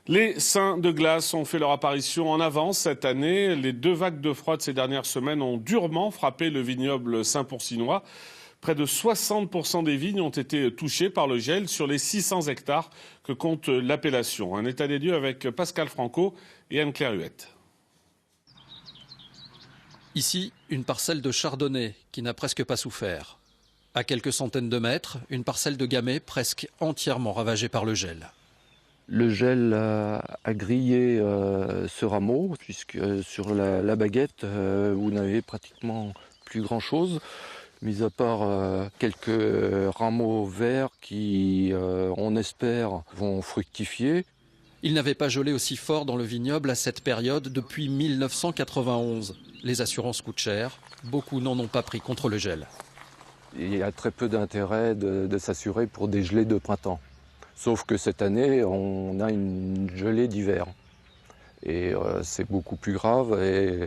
Les seins de glace ont fait leur apparition en avance cette année. Les 2 vagues de froid de ces dernières semaines ont durement frappé le vignoble Saint-Pourçinois. Près de 60% des vignes ont été touchées par le gel sur les 600 hectares que compte l'appellation. Un état des lieux avec Pascal Franco et Anne-Claire Huette. Ici, une parcelle de chardonnay qui n'a presque pas souffert. À quelques centaines de mètres, une parcelle de gamay presque entièrement ravagée par le gel. Le gel a grillé ce rameau, puisque sur la baguette, vous n'avez pratiquement plus grand-chose, mis à part quelques rameaux verts qui, on espère, vont fructifier. Il n'avait pas gelé aussi fort dans le vignoble à cette période depuis 1991. Les assurances coûtent cher, beaucoup n'en ont pas pris contre le gel. Il y a très peu d'intérêt de s'assurer pour des gelées de printemps. Sauf que cette année, on a une gelée d'hiver. Et c'est beaucoup plus grave et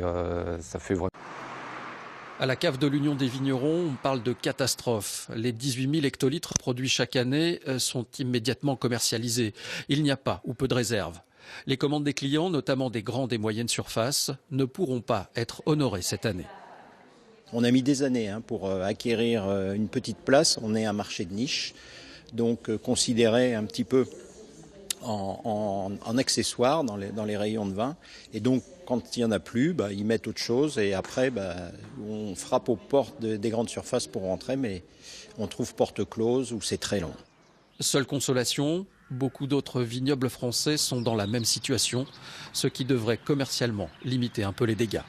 ça fait vraiment... À la cave de l'Union des vignerons, on parle de catastrophe. Les 18 000 hectolitres produits chaque année sont immédiatement commercialisés. Il n'y a pas ou peu de réserve. Les commandes des clients, notamment des grandes et moyennes surfaces, ne pourront pas être honorées cette année. On a mis des années pour acquérir une petite place. On est un marché de niche. Donc considéré un petit peu en accessoire dans les rayons de vin. Et donc quand il n'y en a plus, ils mettent autre chose et après on frappe aux portes des grandes surfaces pour rentrer, mais on trouve porte close ou c'est très long. Seule consolation, beaucoup d'autres vignobles français sont dans la même situation, ce qui devrait commercialement limiter un peu les dégâts.